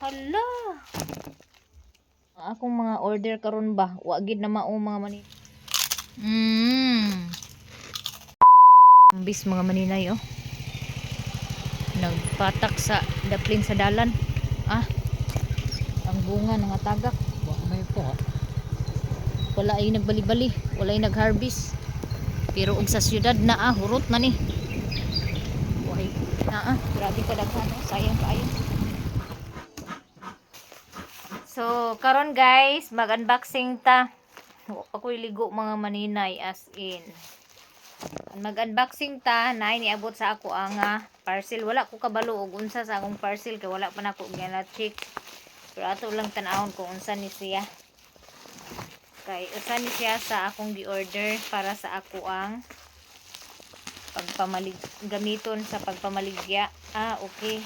Hala. Akong mga order karon ba? Wa gid na mao mga maninay. Bis mga maninay oh. Nagpatak sa daplin sa dalan. Ang bunga nga tagak. Wa may po ha. Wala ay nagbali-bali, wala ay nag-harvest. Pero og sa syudad na hurot man ni. Why? Grabe ka daghan, sayang kaayo. So, karon guys, mag-unboxing ta. Ako'y ligo mga maninay as in. Mag-unboxing ta, na niabot sa ako ang parcel. Wala ko kabalo og unsa sa akong parcel kay wala pa nako gina-check. Pero ato lang tan-awon kung unsa ni siya. Kay usa ni siya sa akong gi-order para sa ako ang gamiton sa pagpamaligya. Okay.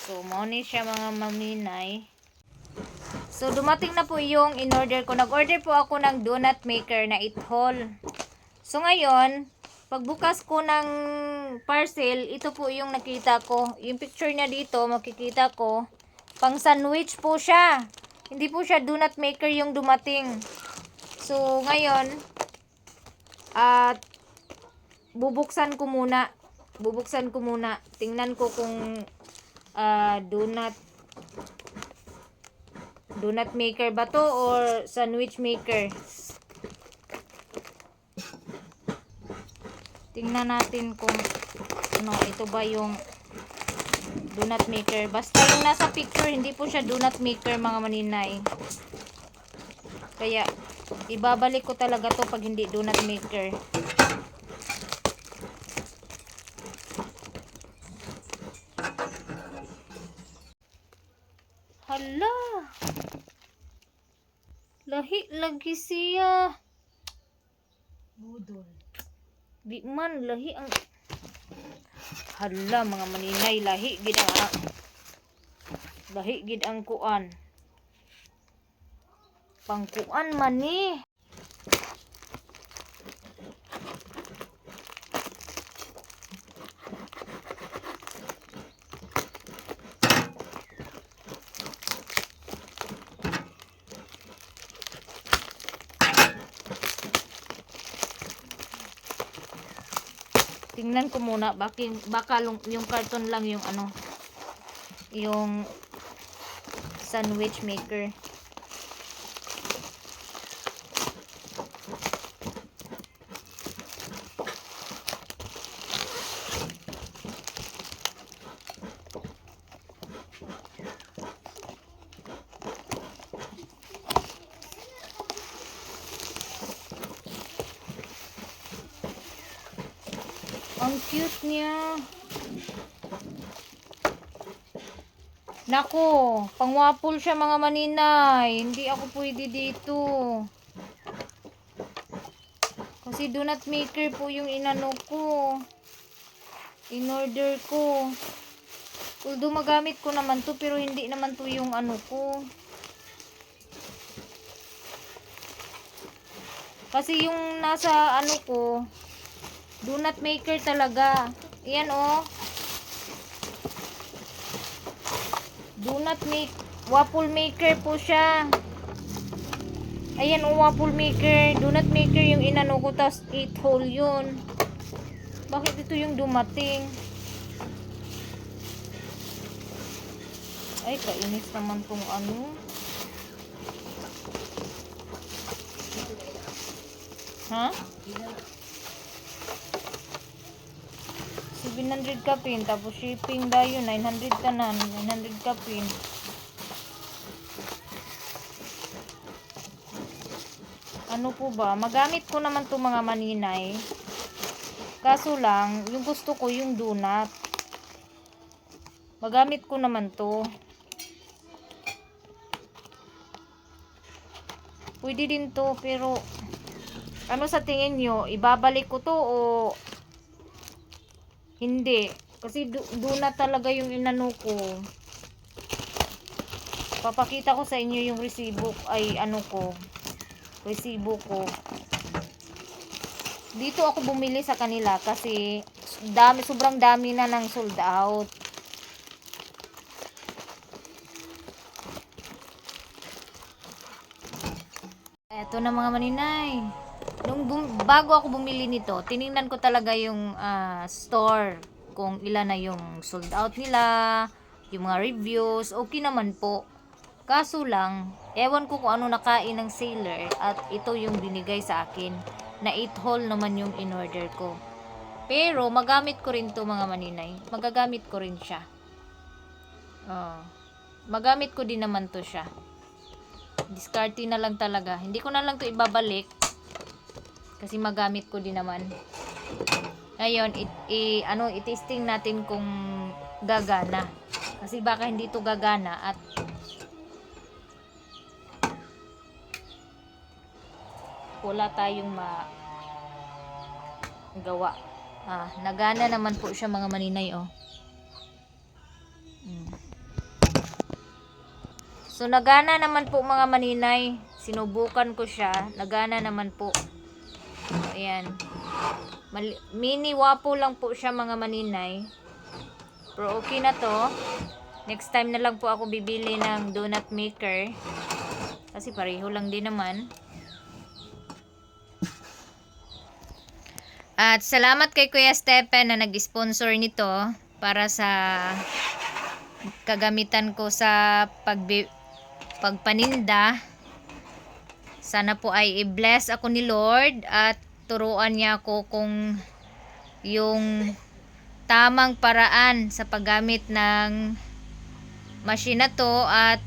So, mo ni siya mga maminay. So, dumating na po yung in-order ko. Nag-order po ako ng donut maker na ithol. So, ngayon, pagbukas ko ng parcel, ito po yung nakita ko. Yung picture niya dito, makikita ko. Pang sandwich po siya. Hindi po siya donut maker yung dumating. So, ngayon, bubuksan ko muna. Tingnan ko kung donut maker ba to or sandwich maker. Tingnan natin kung ito ba yung donut maker. Basta yung nasa picture, hindi po siya donut maker mga maninay. Kaya ibabalik ko talaga to pag hindi donut maker. Hala. Lahi lagi siya. Budol. Di man lahi ang hala mga maninay, lahi gid ang kuan. Pangkuan man ni. Tingnan ko muna baka yung karton lang yung yung sandwich maker. Ang cute niya. Nako, pangwapol siya mga maninay. Hindi ako pwede dito. Kasi donut maker po yung inano ko. In-order ko. Although magamit ko naman to, pero hindi naman to yung ano ko. Kasi yung nasa ano ko, donut maker talaga. Ayan oh. Waffle maker po siya. Ayan oh, waffle maker. Donut maker yung inano ko, tas 8 hole yun. Bakit ito yung dumating? Ay, kainis naman tong ano. Ha? 700 ka pin, tapos shipping dayon 900 tanan, 900 ka pin. Ano po ba? Magamit ko naman to mga maninay. Kaso lang, yung gusto ko yung donut. Magamit ko naman to. Pwede din to, pero ano sa tingin nyo? Ibabalik ko to o hindi? Kasi donut talaga yung inano ko. Papakita ko sa inyo yung resibo ko. dito ako bumili sa kanila kasi dami, sobrang dami na ng sold out. Eto na mga maninay. Bago ako bumili nito, tiningnan ko talaga yung store kung ilan na yung sold out nila, yung mga reviews, okay naman po. Kaso lang, ewan ko kung ano nakain ng seller at ito yung binigay sa akin na 8 whole naman yung in-order ko. Pero magamit ko rin to mga maninay. Magagamit ko rin siya. Magamit ko din naman to siya. Discarte na lang talaga. Hindi ko na lang to ibabalik kasi magamit ko din naman. Ngayon, i-testing natin kung gagana. Kasi baka hindi to gagana at wala tayong magawa. Nagana naman po siya mga maninay, oh. So, nagana naman po mga maninay. Sinubukan ko siya. Nagana naman po. Ayan. Mini wapo lang po siya mga maninay. Pero okay na to. Next time na lang po ako bibili ng donut maker. Kasi pareho lang din naman. At salamat kay Kuya Stephen na nag-sponsor nito para sa kagamitan ko sa pagpaninda. Sana po ay i-bless ako ni Lord at turuan niya ako kung yung tamang paraan sa paggamit ng machine na to at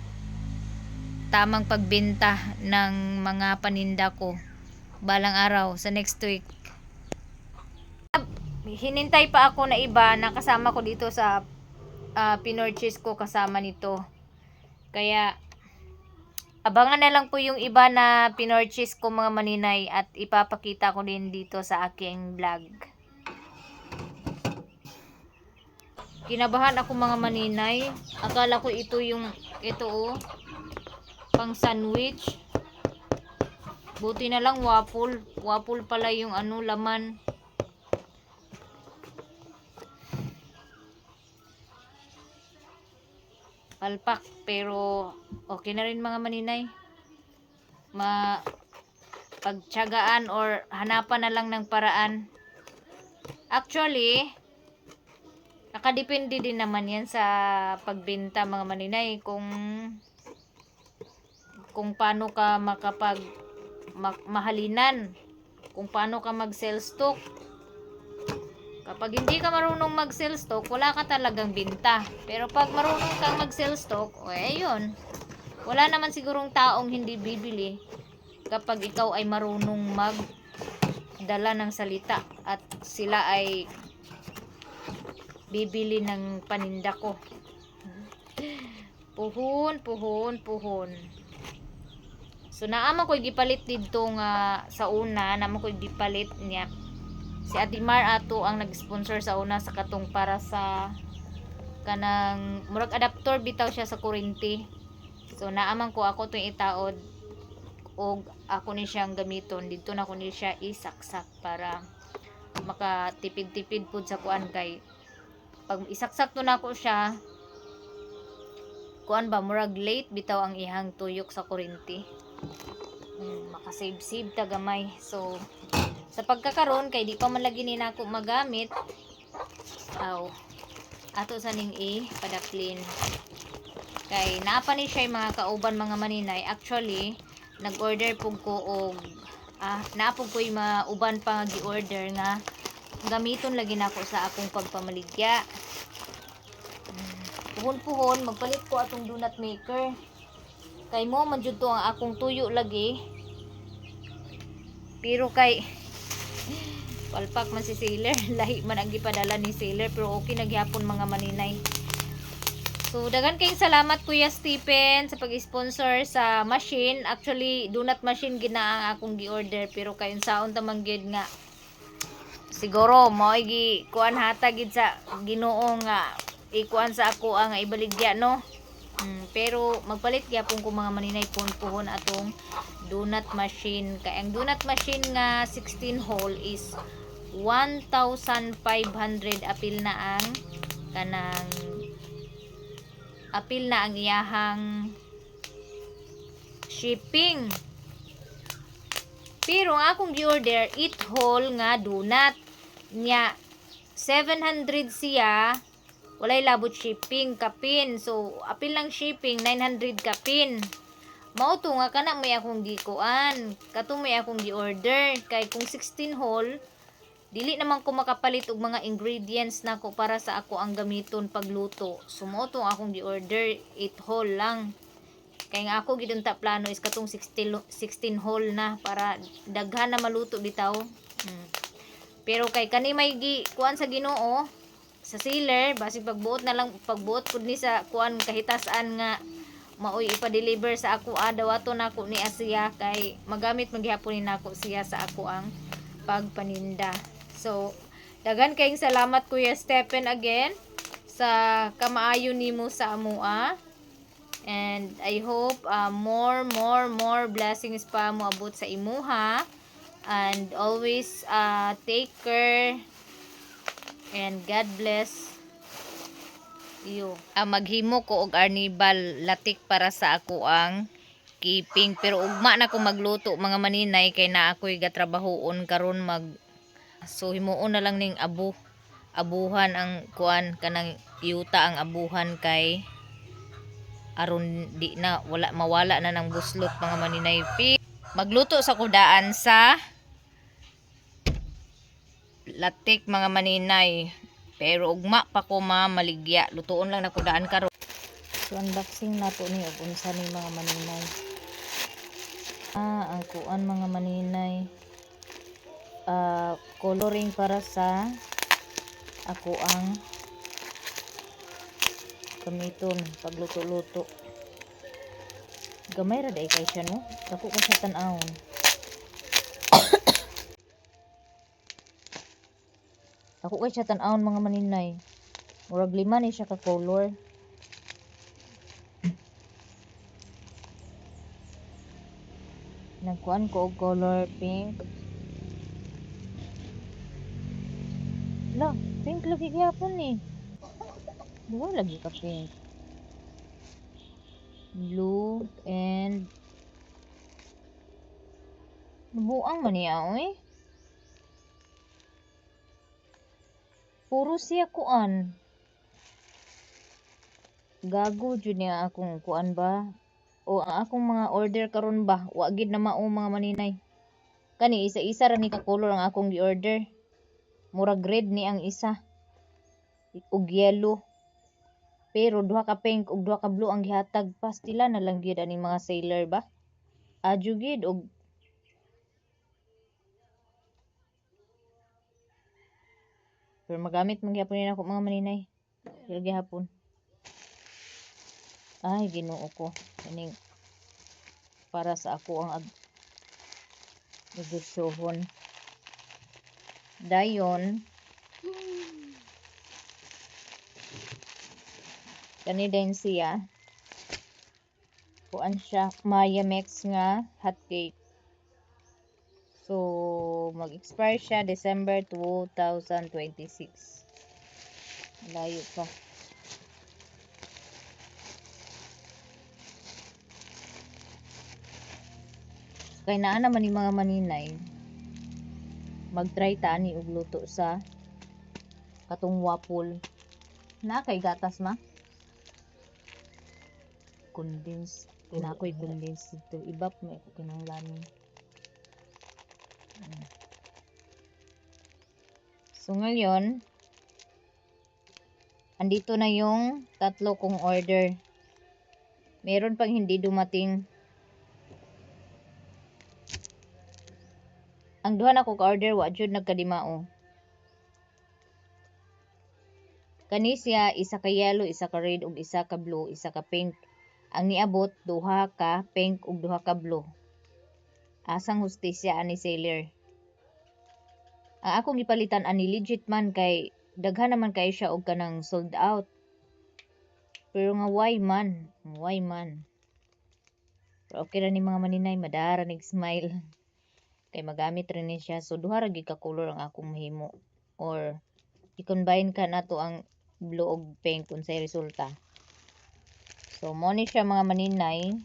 tamang pagbenta ng mga paninda ko balang araw sa next week. Hinintay pa ako na iba na kasama ko dito sa pinorchase ko kasama nito. Kaya abangan na lang po yung iba na pinorchase ko mga maninay at ipapakita ko din dito sa aking vlog. Kinabahan ako mga maninay. Akala ko ito pang sandwich. Buti na lang waffle. Waffle pala yung laman. Palpak, pero okay na rin mga maninay. Pagtiyagaan or hanapan na lang ng paraan. Actually, nakadepende din naman yan sa pagbenta mga maninay kung paano ka mahalinan, kung paano ka mag-sell stock. Kapag hindi ka marunong mag-sell stock, wala ka talagang binta. Pero pag marunong kang mag-sell stock, ayun. Wala naman sigurong taong hindi bibili kapag ikaw ay marunong magdala ng salita at sila ay bibili ng paninda ko. Puhon. So naama ko gipalit dito nga sa una, naama ko gipalit niya. Si Ate Mar ato ang nag-sponsor sa una sa katong para sa kanang murag adapter bitaw siya sa kuryente. So naaman ko ako tong itaod og ako ni siyang gamiton. Dito na ko ni siya isaksak para makatipid-tipid pud sa kuan kay pag isaksak to na ko siya kuan ba murag late bitaw ang ihang tuyok sa kuryente. Makasave ta gamay. So sa pagkakaroon kay di pa man lagi ni nako magamit. Ato sa ning padaplin. Kay naapa ni siya mga kauban mga maninay. Actually, nag-order pug ko og naapog ko yung mga uban pa nga gi-order nga gamiton lagi nako sa akong pagpamaligya. Puhon magpalit ko atong donut maker. Kay mo man jud to ang akong tuyo lagi. Pero kay palpak man si seller, lahi man ang gipadala ni seller, pero okay nagyapon mga maninay. So dagan kayong salamat Kuya Stephen sa pag-sponsor sa machine. Actually donut machine gina ang akong gi-order, pero kayon saon ta man gid nga siguro mo gi kuan hatag gid sa Ginoo nga ikuan sa ako ang ibaligya no. Pero magpalit gyapon ko mga maninay puhon atong donut machine. Kaya ang donut machine nga 16 hole is 1,500 apil na ang kanang apil na ang iyahang shipping. Pero ang akong gi-order 8 hole nga donut nya 700 siya, walay labot shipping kapin. So apil lang shipping 900 kapin. Mao to nga kana may akong gikuan, kato may akong gi-order kay kung 16 hole dili naman ko makapalit og mga ingredients nako para sa ako ang gamiton pagluto. So mao to akong gi-order 8 hole lang. Kay nga ako gid unta plano is katong 16 hole na para daghan na maluto bitaw. Pero kay kani may kuan sa Ginoo sa sealer basi pagbuot na lang pagbuot pud ni sa kuan kahitasan nga maoy ipa-deliver sa ako dawaton nako ni Asia kay magamit maghapon ni nako siya sa ako ang pagpaninda. So daghan kayong salamat Kuya Stephen again sa kamaayo nimo sa amua. And I hope more blessings pa moabot sa imuha. And always take care and God bless you. Maghimo ko og arnibal latik para sa ako ang keeping, pero ugma na ko magluto mga maninay kay na ako'y gatrabahoon karon so himuon na lang ning abuhan ang kuan kanang yuta ang abuhan kay aron di na mawala na ng buslot mga maninay. Magluto sa kudaan sa latik mga maninay, pero ugma pa ko maligya, lutuon lang na kudaan karon. So unboxing nato ni og unsa ni mga maninay. Ang kuan mga maninay, coloring para sa ako ang gamiton pagluto-luto. Gamay ra day kay siya no, dako ko sa tan-awon. Ako kay siya tan-awon mga maninay. Murag 5 ni siya ka color. Nagkuan ko og color pink. Pink lagi gyapon ni. Duwa lagi ka pink. Blue and buang man niya oy. Puro siya kuan. Gago jud niya akong kuan ba? O ang akong mga order karon ba? Wa gid na mao mga maninay. Kani isa-isa ra ni ka color ang akong gi-order. Murag red ni ang isa. Ug yellow. Pero duha ka pink ug duha ka blue ang gihatag. Pastila na lang gyud ani mga sailor ba? Adyo gid og pero magamit man gyapon ni ako mga maninay. Pero gihapon. Ay Ginoo ko. Kaning para sa ako ang negosyohon. Dayon kani din siya. Kuan siya Mayamex nga hot cake. So mag-expire siya December 2026. Layo pa. Kay naa naman ni mga maninay mag-try ta ni og luto sa katong waffle. Na kay gatas ma? Condense. Kinakoy condense dito. Ibap may kinanglan. So ngayon, andito na yung tatlo kong order. Meron pang hindi dumating. Ang duha na ko ka-order, wa jud nagkadimao. Kani siya, isa ka yellow, isa ka red, ug isa ka blue, isa ka pink. Ang niabot, duha ka pink ug duha ka blue. Asang hustisya ani seller. Ang akong gipalitan ani legit man kay daghan naman kayo siya og kanang sold out. Pero nga why man? Pero okay ra ni mga maninay, madara nag-smile. Kay magamit rin ni siya. So, duha ra gyud ka color ang akong mahimo. Or, i-combine ka na to ang blue ug pink kung sa'y resulta. So, mo ni siya mga maninay.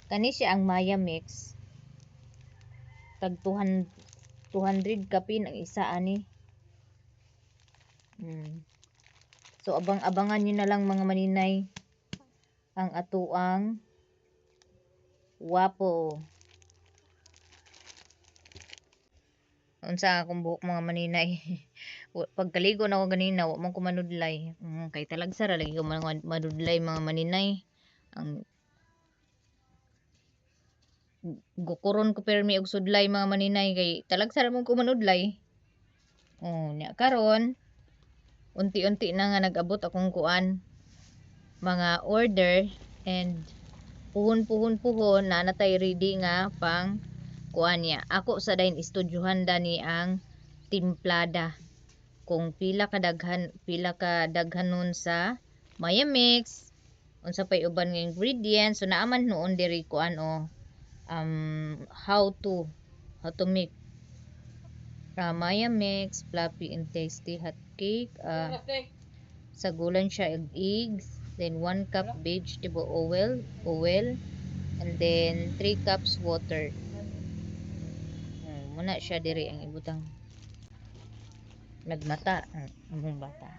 Kani siya ang Maya Mix. Tag 200 kapin ang isa ani. So, abangan nyo na lang mga maninay ang atuang wapo. Unsa akong buhok mga maninay. Pagkaligo na ako ganina, wa man ko manudlay. Kay talagsa ra lagi ko manudlay mga maninay. Ang gukuron ko permi og sudlay mga maninay kay talagsa ra man ko manudlay. Nya karon unti-unti na nga nag-abot akong kuan mga order and puhon na natay ready nga pang kuan niya. Ako sa dain istudyohan dani ang timplada. Kung pila ka daghan nun sa Maya Mix, unsa pay uban nga ingredients, so naaman noon diri kuan how to make Maya Mix fluffy and tasty hot cake. Sagulan siya og eggs, then 1 cup vegetable oil, and then 3 cups water. Muna siya diri ang ibutang nagmata ang bata. Ang bata.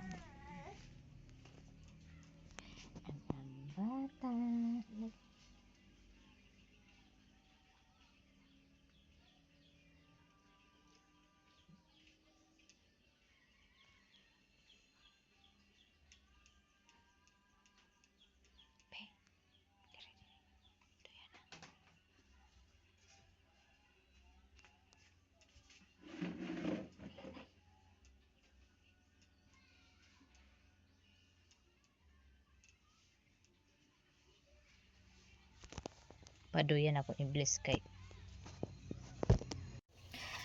Paduyan ako i-bless kay.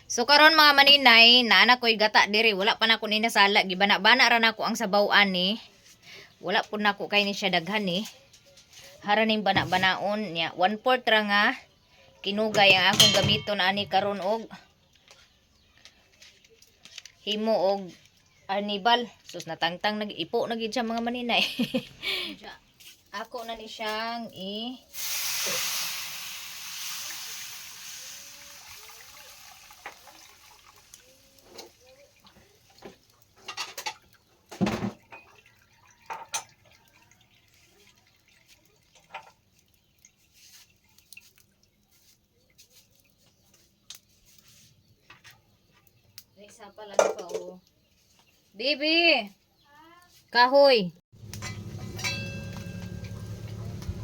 So karon mga maninay, naana ko'y gata diri, wala pa na ko ninasala, gibana-bana ra nako ang sabaw-an ni. Wala po na ko kay ni siya daghan ni. Hara ning bana-banaon niya. 1/4 ra nga kinugay ang akong gamiton ani karon og himo og arnibal. Sus natangtang nag-ipo na gid siya mga maninay. Ako na ni siyang isa pa lang pa Baby! Kahoy!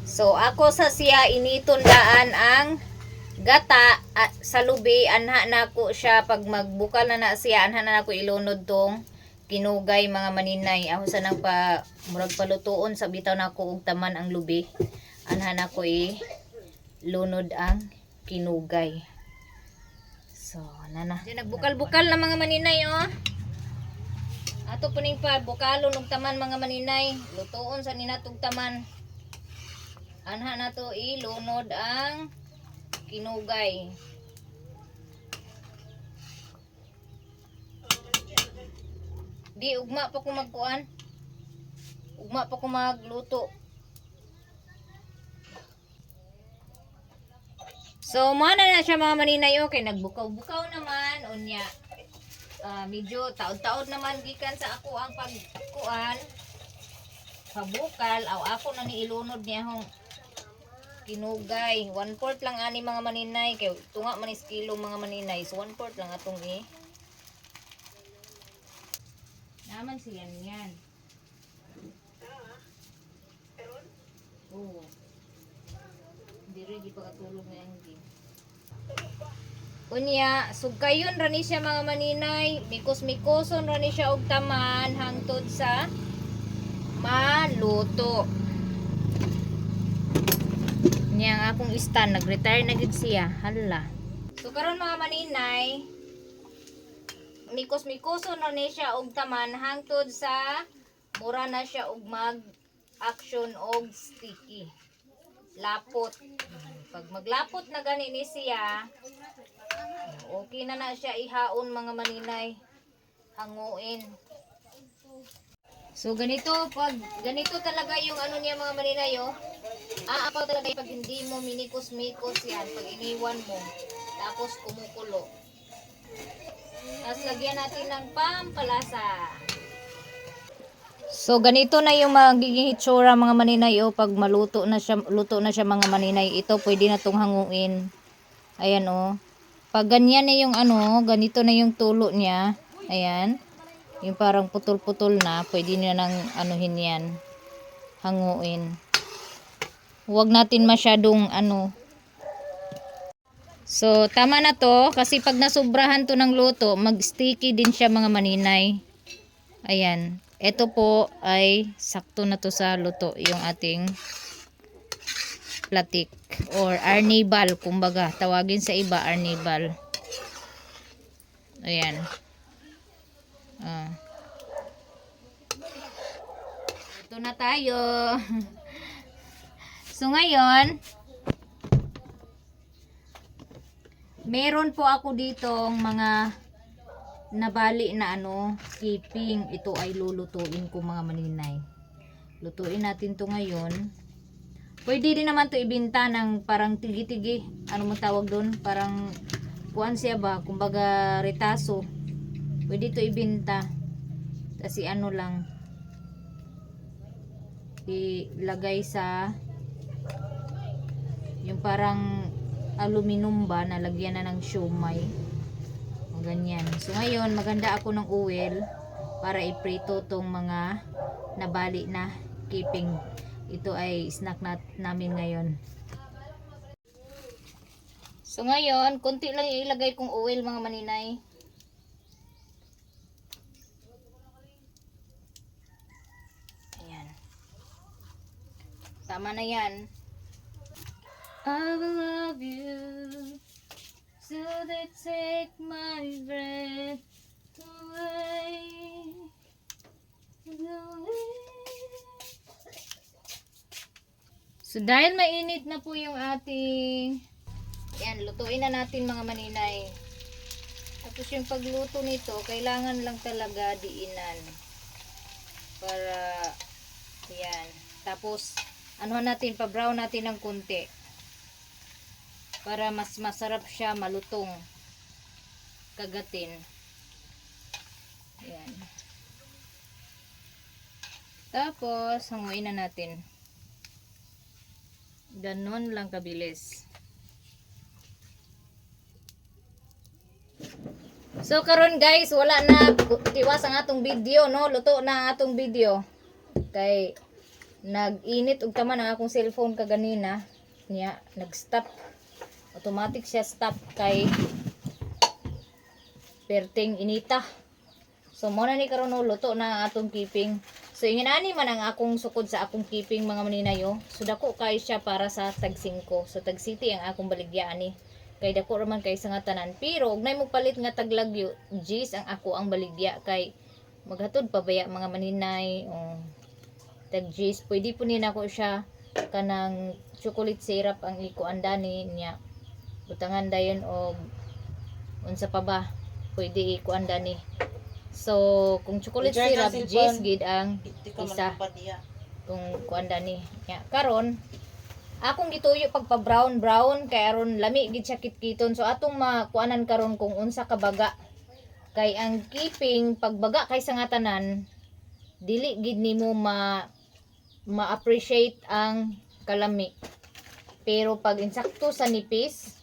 So, ako sa siya initundaan ang gata sa lubi. Anha na ko siya. Pag magbukal na siya, anha na ko ilunod tong kinugay mga maninay. Ako sa nang murag palutuon sa bitaw na ko og taman ang lubi. Anha na ko ilunod ang kinugay. So, nana. Diyan nagbukal-bukal na mga maninay Ato puning pa bukalon og taman mga maninay. Lutuon sa ninatog taman. Anha na to ilunod ang kinugay. Di ugma pa ko magkuan. Ugma pa ko magluto. So, mana na siya mga maninay kay nagbukaw-bukaw naman unya. Medyo taod-taod naman gikan sa ako ang pagkuan. Pabukal ako na ni ilunod niya hong kinugay. 1/4 lang ani mga maninay kay tunga man is kilo mga maninay. So 1/4 lang atong naman siya niyan. Diri di pagkatulog na yang din. Unya, sugkayon ra ni siya mga maninay. Mikos-mikoson ra ni siya og taman hangtod sa maluto. Nya akong stand nag-retire na gid siya. Hala. So karon mga maninay, mikos-mikoson ra ni siya og taman hangtod sa mura na siya og mag-action og sticky. lapot. Pag maglapot na gani ni siya, okay na na siya ihaon mga maninay. Hanguin. So ganito, pag ganito talaga yung ano niya mga maninay, oh. Aapaw talaga pag hindi mo minikos-mikos yan, pag iniwan mo. Tapos kumukulo. Tapos lagyan natin ng pampalasa. So ganito na yung magiging itsura mga maninay, oh, pag maluto na siya, luto na siya mga maninay. Ito pwede na tong hanguin. Ayan, oh. Pag ganyan na yung ano, ganito na yung tulo niya. Ayan. Yung parang putol-putol na, pwede na nang anuhin yan. Hanguin. Huwag natin masyadong ano. So tama na to kasi pag nasubrahan to ng luto, mag-sticky din siya mga maninay. Ayan. Ito po ay sakto na to sa luto yung ating platik or arnibal, kumbaga tawagin sa iba arnibal. Ayan. Ito na tayo. So ngayon, meron po ako ditong mga nabali na ano, keeping. Ito ay lulutuin ko mga maninay. Lutuin natin to ngayon. Pwede din naman to ibenta ng parang tigi-tigi. Ano mo tawag doon? Parang kuan siya ba? Kumbaga retaso. Pwede to ibenta. Kasi ano lang, ilagay sa yung parang aluminum ba na lagyan na ng siomay. O ganyan. So ngayon, maganda ako ng oil para iprito tong mga nabali na keeping. Ito ay snack namin ngayon. So ngayon, konti lang ilagay kong oil mga maninay. Ayan. Tama na yan. I will love you so they take my breath away. So dahil mainit na po yung ating, yan, lutuin na natin mga maninay. Tapos yung pagluto nito, kailangan lang talaga diinan para yan. Tapos anuhan natin, pa-brown natin ng konti para mas masarap siya malutong kagatin. Yan. Tapos hanguin na natin. Ganon lang kabilis. So karon guys, wala na tiwas ang atong video, no? Luto na ang atong video. Kay nag-init og taman ang akong cellphone kaganina. Niya nag-stop. Automatic siya stop kay perting inita. So mo na ni karon luto na ang atong keeping. So inginani man ang akong sukod sa akong keeping mga maninayo. So dako kay siya para sa tag 5. So tag city ang akong baligya ani. Kay dako raman kay sa nga tanan. Pero ugnay mo palit nga taglagyo, G's ang ako ang baligya kay maghatod pa baya mga maninay. Tag G's pwede po ni nako siya kanang chocolate syrup ang ikuandani niya. Butangan dayon og unsa pa ba pwede ikuandani. So kung chocolate syrup G's gid ang isa kung kuandani nya karon akong gituyo pagpa brown kay aron lami gid siya kitkiton. So atong makuanan karon kung unsa ka baga kay ang keeping pagbaga kay sa nga tanan dili gid nimo ma-appreciate ang kalami. Pero pag insakto sa nipis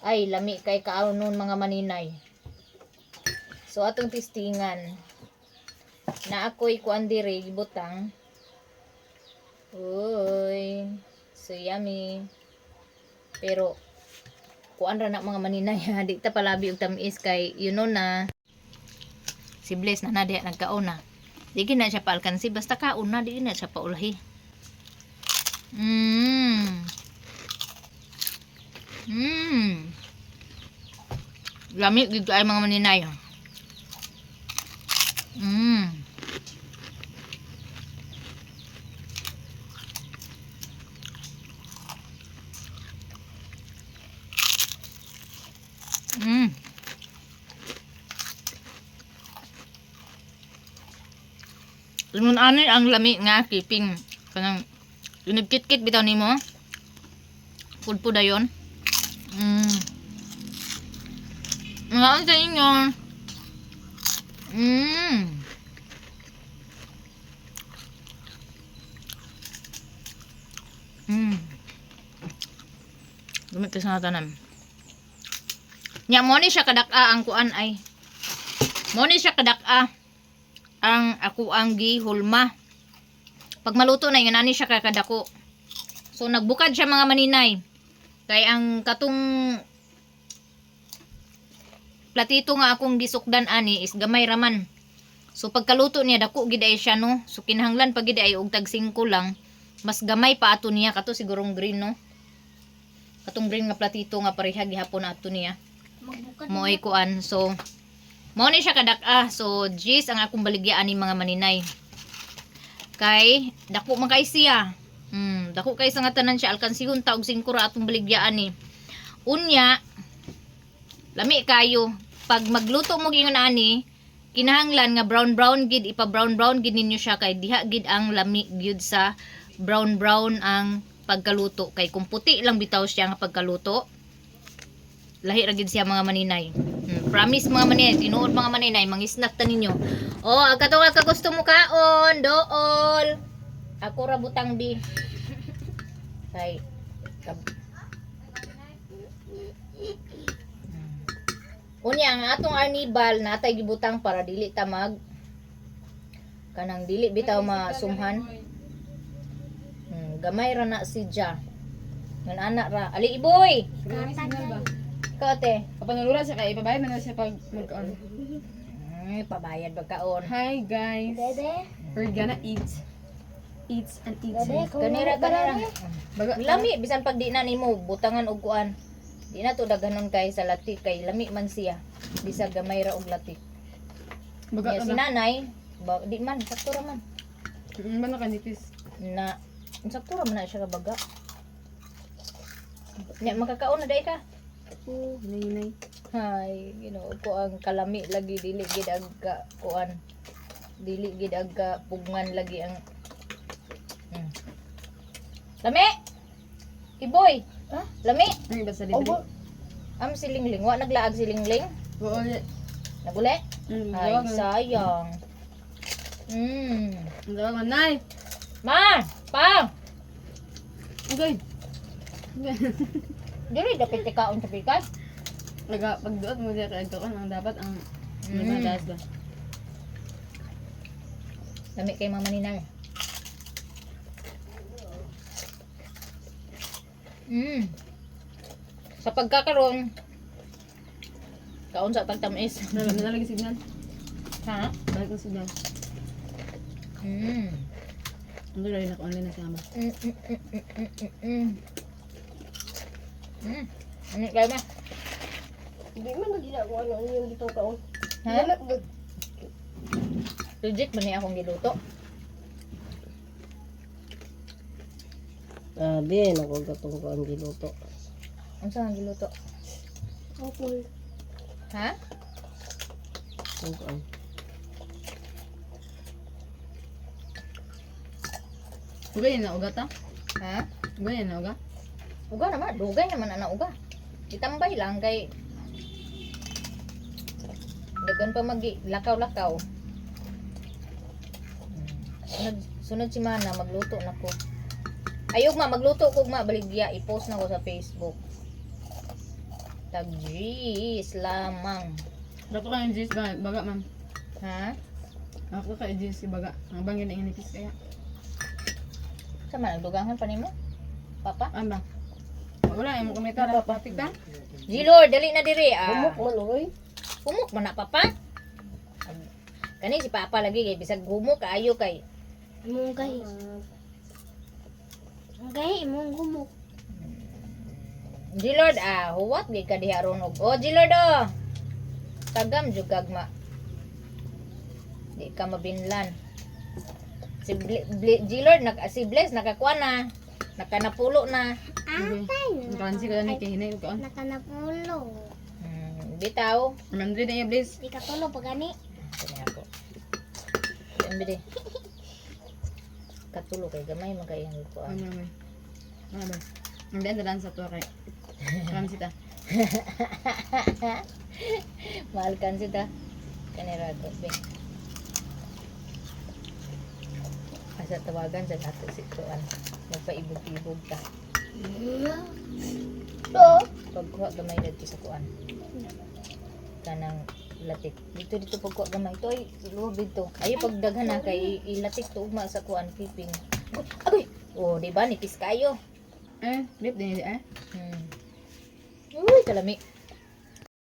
ay lami kay kaanon mga maninay. So atong testingan na ako'y kuan diri gibutang. Uy, so yummy. Pero kuan ra na mga maninay, di ta palabi og tamis kay you know na si Bless na diha nagkaon na. Di na siya paalkansi basta kaon na di na siya paulahi. Lami gid ay mga maninay. Tungon ani ang lami nga keeping. Kanang nagkit-kit bitaw nimo. Pudpud dayon. Nga ang sa inyo. Gamit ka sa tanan. Nya mo ni siya kadak-a ang kuan ay. Mo ni siya kadak-a ang ako ang gihulma. Pag maluto na yun ani siya kakadako. So nagbukad siya mga maninay. Kay ang katong platito nga akong gisukdan ani is gamay raman. So pagkaluto niya dako gid ay siya no. So kinahanglan pag gid ay og tag 5 lang. Mas gamay pa ato niya kato sigurong green no. Katong green nga platito nga pareha gihapon ato niya. Moy kuan. So mao ni siya kadak-a. So gis ang akong baligyaan ni mga maninay. Kay dako man kay siya. Dako kay sa nga tanan siya alkansihon ta og 5 ra atong baligyaan ni. Unya lami kayo pag magluto mo gingon ani kinahanglan nga brown gid ipa brown gid ninyo siya kay diha gid ang lami gyud sa brown ang pagkaluto kay kung puti lang bitaw siya nga pagkaluto lahi ra gid siya mga maninay. Promise mga maninay, tinuod mga maninay, mangisnak ta ninyo. Oh, agkatong ka gusto mo kaon, dool. Ako ra butang bi. Kay unya ang atong arnibal natay gibutang para dili ta mag kanang dili bitaw masumhan. Gamay ra na si Ja. Ngan anak ra. Ali iboy. Kate, Kapanulura siya kay ipabayad na siya pag magkaon. pabayad bagkaon. Hi guys. We're gonna eat. Eats and eats. Kanira. Baga, Lami bisan pag di na nimo butangan og kuan. Di na to daghanon kay sa lati kay lami man siya. Bisag gamay ra og lati. baga Nya si nanay, di man sakto ra man. Ba na kanipis? Na sakto ra man na siya ka baga. Nya makakaon na dai ka. Oo, hinay. Hay, Ginoo ko ang kalami lagi dili gid ag kuan. Dili gid ag pugngan lagi ang Lami. Iboy. Ha? Lami. Ang iba sa libre. Am silingling, wa naglaag silingling. Oo, ulit. Naguli? Ay, Ang sayang. dawag manay. Ma, pa. Okay. Dili dapat tikaon sa pikas. Pagduot mo diya kay kaon ang dapat ang Mm. nagmataas ba. Lami kay mama ninang. Sa pagkakaroon kaon sa tagtamis. Nalagi signal. Ha? Balik ang signal. Ang dali na online na siya ba. Ano kayo ma? Hindi man na ginagawa na yung ditong kaon. Ha? Legit ba niya akong giluto? Di, nakagatung ko ang giluto. Ang saan ang giluto? Apple. Ha? Ang kaon. Ugay na uga ta? Ha? Ugay na uga? Uga naman, dugay naman ana uga. Itambay lang kay dagan pa magi lakaw-lakaw. Sunod si Mana magluto nako. Ayog ma magluto kog ma baligya i-post na ko sa Facebook. Tag jeez lamang. Dato ka yung Jis baga ma'am. Ha? Ako ka yung Jis baga. Ang bangin na inipis kaya. Sa man nagdugangan pa nimo? Papa? Ano ba? Wala yung komentar. Papapik ta? Gilor, dali na diri. Humok man, oy. Humok man na papa. Kani si papa lagi kay bisag humok kaayo kay. Imong gahi. Ang gahi, imong humok. Gilord huwat gid ka diha ron og. Oh Gilord oh. Tagam jud gagma. Di ka mabinlan. Si Gilord si Bless nakakuha na. Nakanapulo na. Ang kansi ka ni kay hinay ko. Nakanapulo. Bitaw. Mandri na yung Bliss. Di ka tulo pa gani. Kani ako. Dembede. katulo kay gamay magayang ko. Ano naman? Ano ba? Ang daan sa to kay. Kami sita. Mahal kan sita. Kanira to be. Asa tawagan sa ato si Kuan. Magpaibog-ibog ka. So, Pagkuha gamay dito sa Kuan. Kanang latik. Dito pagkuha gamay. Ito ay luwag dito. Ayo pagdaghan na kay ilatik to ugma sa Kuan piping. Agoy! Oh, di ba nipis kayo? Lip din eh. Uy, kalami.